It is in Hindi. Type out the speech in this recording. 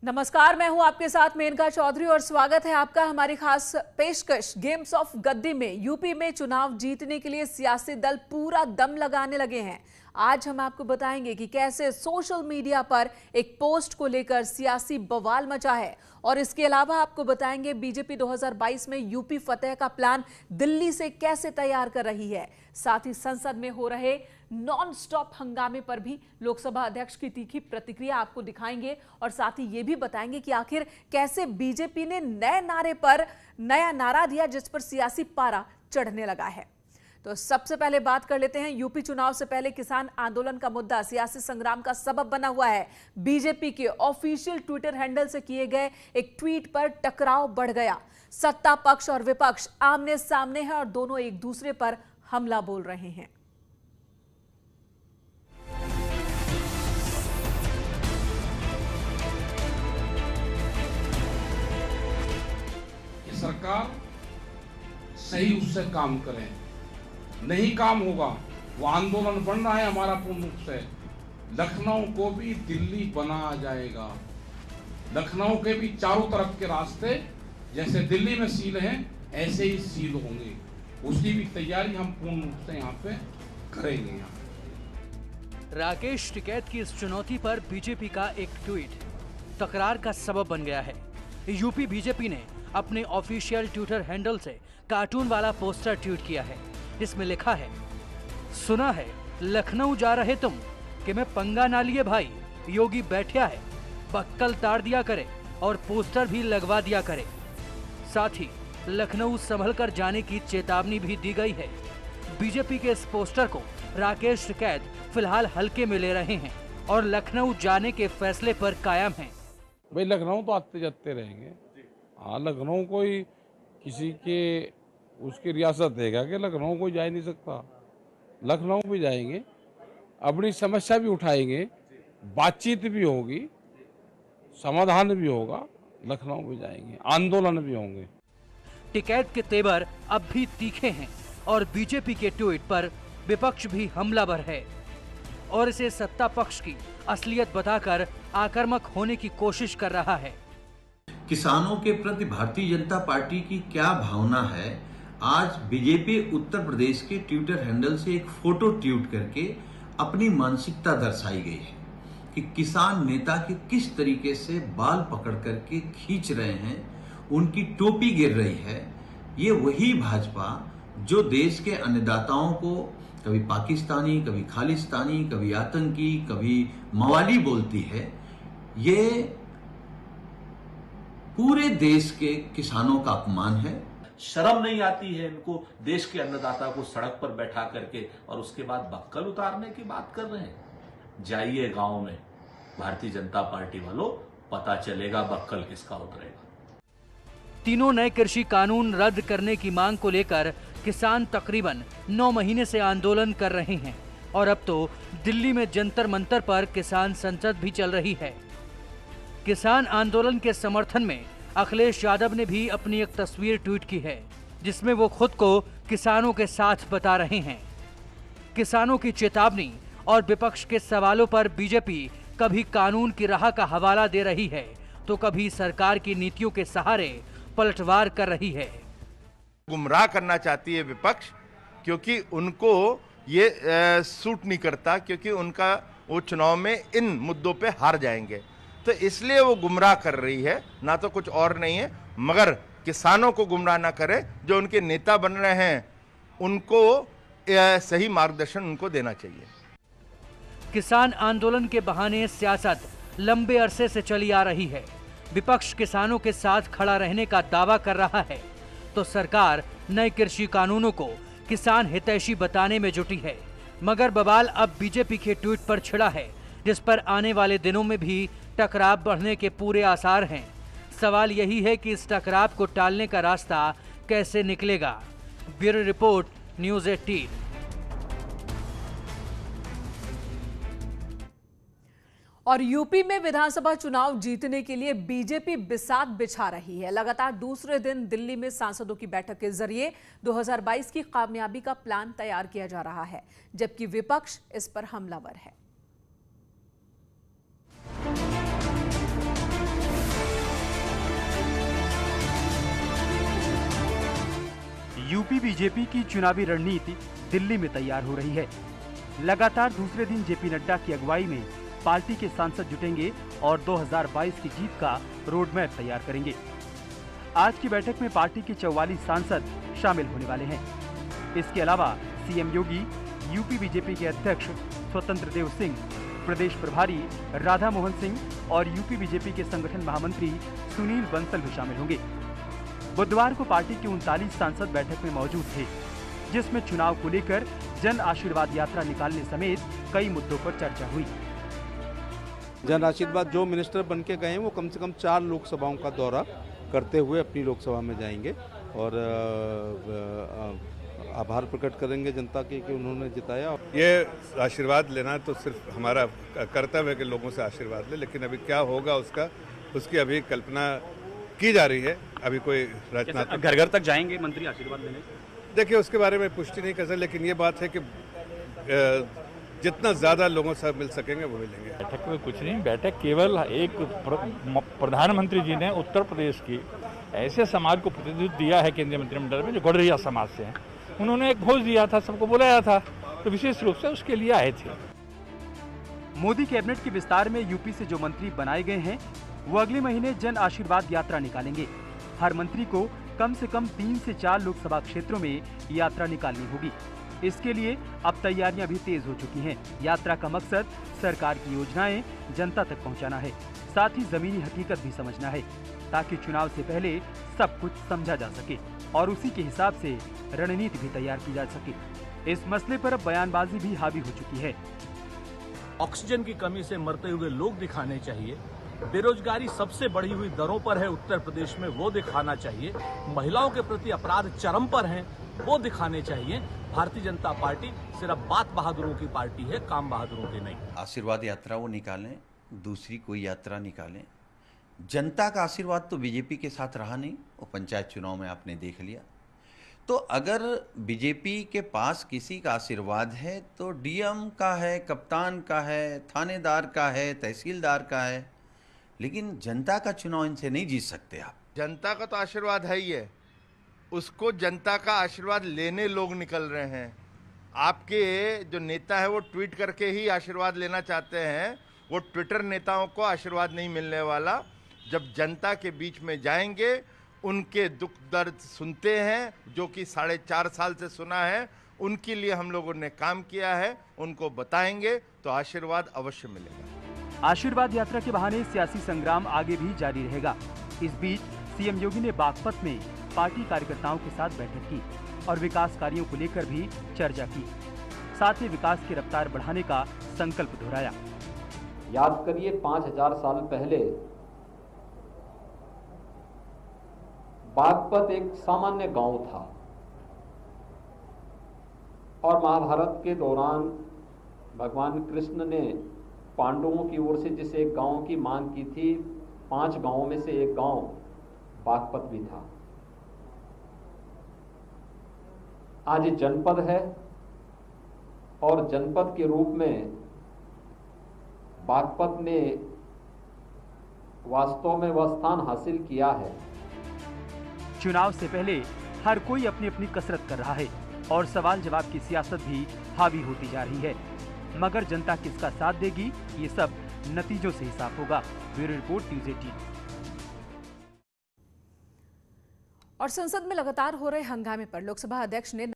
नमस्कार, मैं हूं आपके साथ मेनका चौधरी और स्वागत है आपका हमारी खास पेशकश गेम्स ऑफ गद्दी में। यूपी में चुनाव जीतने के लिए सियासी दल पूरा दम लगाने लगे हैं। आज हम आपको बताएंगे कि कैसे सोशल मीडिया पर एक पोस्ट को लेकर सियासी बवाल मचा है और इसके अलावा आपको बताएंगे बीजेपी 2022 में यूपी फतेह का प्लान दिल्ली से कैसे तैयार कर रही है। साथ ही संसद में हो रहे नॉन स्टॉप हंगामे पर भी लोकसभा अध्यक्ष की तीखी प्रतिक्रिया आपको दिखाएंगे और साथ ही ये भी बताएंगे कि आखिर कैसे बीजेपी ने नए नारे पर नया नारा दिया जिस पर सियासी पारा चढ़ने लगा है। तो सबसे पहले बात कर लेते हैं यूपी चुनाव से पहले किसान आंदोलन का मुद्दा सियासी संग्राम का सबब बना हुआ है। बीजेपी के ऑफिशियल ट्विटर हैंडल से किए गए एक ट्वीट पर टकराव बढ़ गया। सत्ता पक्ष और विपक्ष आमने सामने हैं और दोनों एक दूसरे पर हमला बोल रहे हैं। सरकार सही उससे काम करे, नहीं काम होगा वो आंदोलन बन रहा है हमारा पूर्ण रूप से। लखनऊ को भी दिल्ली बना जाएगा। लखनऊ के भी चारों तरफ के रास्ते जैसे दिल्ली में सील हैं ऐसे ही सील होंगे। उसकी भी तैयारी हम पूर्ण रूप से यहाँ पे करेंगे। राकेश टिकैत की इस चुनौती पर बीजेपी का एक ट्वीट तकरार का सबब बन गया है। यूपी बीजेपी ने अपने ऑफिशियल ट्विटर हैंडल से कार्टून वाला पोस्टर ट्वीट किया है जिसमें लिखा है, सुना है लखनऊ जा रहे तुम कि मैं पंगा ना लिए भाई, योगी बैठा है बक्कल ताड़ दिया करे और पोस्टर भी लगवा दिया करे। साथ ही लखनऊ संभल कर जाने की चेतावनी भी दी गई है। बीजेपी के इस पोस्टर को राकेश टिकैत फिलहाल हल्के में ले रहे हैं और लखनऊ जाने के फैसले पर कायम हैं। भाई लखनऊ तो आते जाते रहेंगे। हाँ, लखनऊ कोई किसी के उसकी रियासत देगा कि लखनऊ कोई जा ही नहीं सकता। लखनऊ भी जाएंगे, अपनी समस्या भी उठाएंगे, बातचीत भी होगी, समाधान भी होगा। लखनऊ भी जाएंगे, आंदोलन भी होंगे। टिकैत के तेवर अब भी तीखे हैं और बीजेपी के ट्वीट पर विपक्ष भी हमलावर है और इसे सत्ता पक्ष की असलियत बताकर आक्रामक होने की कोशिश कर रहा है। किसानों के प्रति भारतीय जनता पार्टी की क्या भावना है, आज बीजेपी उत्तर प्रदेश के ट्विटर हैंडल से एक फोटो ट्वीट करके अपनी मानसिकता दर्शाई गई है कि किसान नेता के किस तरीके से बाल पकड़ करके खींच रहे हैं, उनकी टोपी गिर रही है। ये वही भाजपा जो देश के अन्नदाताओं को कभी पाकिस्तानी, कभी खालिस्तानी, कभी आतंकी, कभी मवाली बोलती है। ये पूरे देश के किसानों का अपमान है। शर्म नहीं आती है इनको देश के अन्नदाता को सड़क पर बैठा करके और उसके बाद बक्कल उतारने की बात कर रहे हैं। जाइए गांव में भारतीय जनता पार्टी वालों, पता चलेगा बक्कल किसका उतरेगा। तीनों नए कृषि कानून रद्द करने की मांग को लेकर किसान तकरीबन 9 महीने से आंदोलन कर रहे हैं और अब तो दिल्ली में जंतर मंतर पर किसान संसद भी चल रही है। किसान आंदोलन के समर्थन में अखिलेश यादव ने भी अपनी एक तस्वीर ट्वीट की है जिसमें वो खुद को किसानों के साथ बता रहे हैं। किसानों की चेतावनी और विपक्ष के सवालों पर बीजेपी कभी कानून की राह का हवाला दे रही है तो कभी सरकार की नीतियों के सहारे पलटवार कर रही है। गुमराह करना चाहती है विपक्ष, क्योंकि उनको ये सूट नहीं करता, क्योंकि उनका वो चुनाव में इन मुद्दों पे हार जाएंगे, तो इसलिए वो गुमराह कर रही है, ना तो कुछ और नहीं है। मगर किसानों को गुमराह ना करे, जो उनके नेता बन रहे हैं उनको सही मार्गदर्शन उनको देना चाहिए। किसान आंदोलन के बहाने सियासत लंबे अरसे से चली आ रही है। विपक्ष किसानों के साथ खड़ा रहने का दावा कर रहा है तो सरकार नए कृषि कानूनों को किसान हितैषी बताने में जुटी है। मगर बवाल अब बीजेपी के ट्वीट पर छिड़ा है जिस पर आने वाले दिनों में भी टकराव बढ़ने के पूरे आसार हैं। सवाल यही है कि इस टकराव को टालने का रास्ता कैसे निकलेगा। Bureau report, news 18। और यूपी में विधानसभा चुनाव जीतने के लिए बीजेपी बिसात बिछा रही है। लगातार दूसरे दिन दिल्ली में सांसदों की बैठक के जरिए 2022 की कामयाबी का प्लान तैयार किया जा रहा है, जबकि विपक्ष इस पर हमलावर है। यूपी बीजेपी की चुनावी रणनीति दिल्ली में तैयार हो रही है। लगातार दूसरे दिन जेपी नड्डा की अगुवाई में पार्टी के सांसद जुटेंगे और 2022 की जीत का रोड मैप तैयार करेंगे। आज की बैठक में पार्टी के 44 सांसद शामिल होने वाले हैं। इसके अलावा सीएम योगी, यूपी बीजेपी के अध्यक्ष स्वतंत्र देव सिंह, प्रदेश प्रभारी राधा मोहन सिंह और यूपी बीजेपी के संगठन महामंत्री सुनील बंसल भी शामिल होंगे। बुधवार को पार्टी के 39 सांसद बैठक में मौजूद थे, जिसमें चुनाव को लेकर जन आशीर्वाद यात्रा निकालने समेत कई मुद्दों पर चर्चा हुई। जन आशीर्वाद जो मिनिस्टर बन के गए हैं वो कम से कम 4 लोकसभाओं का दौरा करते हुए अपनी लोकसभा में जाएंगे और आभार प्रकट करेंगे जनता की कि उन्होंने जिताया। ये आशीर्वाद लेना तो सिर्फ हमारा कर्तव्य है कि लोगों से आशीर्वाद ले, लेकिन अभी क्या होगा उसकी अभी कल्पना की जा रही है। अभी कोई रचनात्मक घर घर तक जाएंगे मंत्री आशीर्वाद लेने? देखिए, उसके बारे में पुष्टि नहीं कर सकते, लेकिन ये बात है कि जितना ज़्यादा लोगों से मिल सकेंगे वो मिलेंगे। बैठक में कुछ नहीं, बैठक केवल एक प्रधानमंत्री जी ने उत्तर प्रदेश की ऐसे समाज को प्रतिनिधित्व दिया है केंद्रीय मंत्रिमंडल में जो गौड़रिया समाज से हैं। उन्होंने एक भोज दिया था, सबको बुलाया था, तो विशेष रूप से उसके लिए आए थे। मोदी कैबिनेट के विस्तार में यूपी से जो मंत्री बनाए गए हैं वो अगले महीने जन आशीर्वाद यात्रा निकालेंगे। हर मंत्री को कम से कम 3 से 4 लोकसभा क्षेत्रों में यात्रा निकालनी होगी। इसके लिए अब तैयारियां भी तेज हो चुकी हैं। यात्रा का मकसद सरकार की योजनाएं जनता तक पहुंचाना है, साथ ही जमीनी हकीकत भी समझना है, ताकि चुनाव से पहले सब कुछ समझा जा सके और उसी के हिसाब से रणनीति भी तैयार की जा सके। इस मसले पर अब बयानबाजी भी हावी हो चुकी है। ऑक्सीजन की कमी से मरते हुए लोग दिखाने चाहिए, बेरोजगारी सबसे बढ़ी हुई दरों पर है उत्तर प्रदेश में, वो दिखाना चाहिए, महिलाओं के प्रति अपराध चरम पर हैं, वो दिखाने चाहिए। भारतीय जनता पार्टी सिर्फ बात बहादुरों की पार्टी है, काम बहादुरों की नहीं। आशीर्वाद यात्रा वो निकालें, दूसरी कोई यात्रा निकालें। जनता का आशीर्वाद तो बीजेपी के साथ रहा नहीं, वो पंचायत चुनाव में आपने देख लिया। तो अगर बीजेपी के पास किसी का आशीर्वाद है तो डीएम का है, कप्तान का है, थानेदार का है, तहसीलदार का है, लेकिन जनता का चुनाव इनसे नहीं जीत सकते आप। जनता का तो आशीर्वाद है ही है, उसको जनता का आशीर्वाद लेने लोग निकल रहे हैं। आपके जो नेता है वो ट्वीट करके ही आशीर्वाद लेना चाहते हैं, वो ट्विटर नेताओं को आशीर्वाद नहीं मिलने वाला। जब जनता के बीच में जाएंगे, उनके दुख दर्द सुनते हैं, जो कि 4.5 साल से सुना है, उनके लिए हम लोगों ने काम किया है, उनको बताएंगे तो आशीर्वाद अवश्य मिलेगा। आशीर्वाद यात्रा के बहाने सियासी संग्राम आगे भी जारी रहेगा। इस बीच सीएम योगी ने बागपत में पार्टी कार्यकर्ताओं के साथ बैठक की और विकास कार्यों को लेकर भी चर्चा की। साथ ही विकास की रफ्तार बढ़ाने का संकल्प दोहराया। याद करिए 5000 साल पहले बागपत एक सामान्य गांव था और महाभारत के दौरान भगवान कृष्ण ने पांडवों की ओर से जिस एक गांव की मांग की थी, 5 गांवों में से एक गांव बागपत भी था। आज जनपद है और जनपद के रूप में बागपत ने वास्तव में वह स्थान हासिल किया है। चुनाव से पहले हर कोई अपनी अपनी कसरत कर रहा है और सवाल जवाब की सियासत भी हावी होती जा रही है, मगर जनता किसका साथ देगी, ये सब नतीजों से ही साफ होगा। Bureau report, news 18। और संसद में लगातार हो रहे हंगामे पर लोकसभा अध्यक्ष ने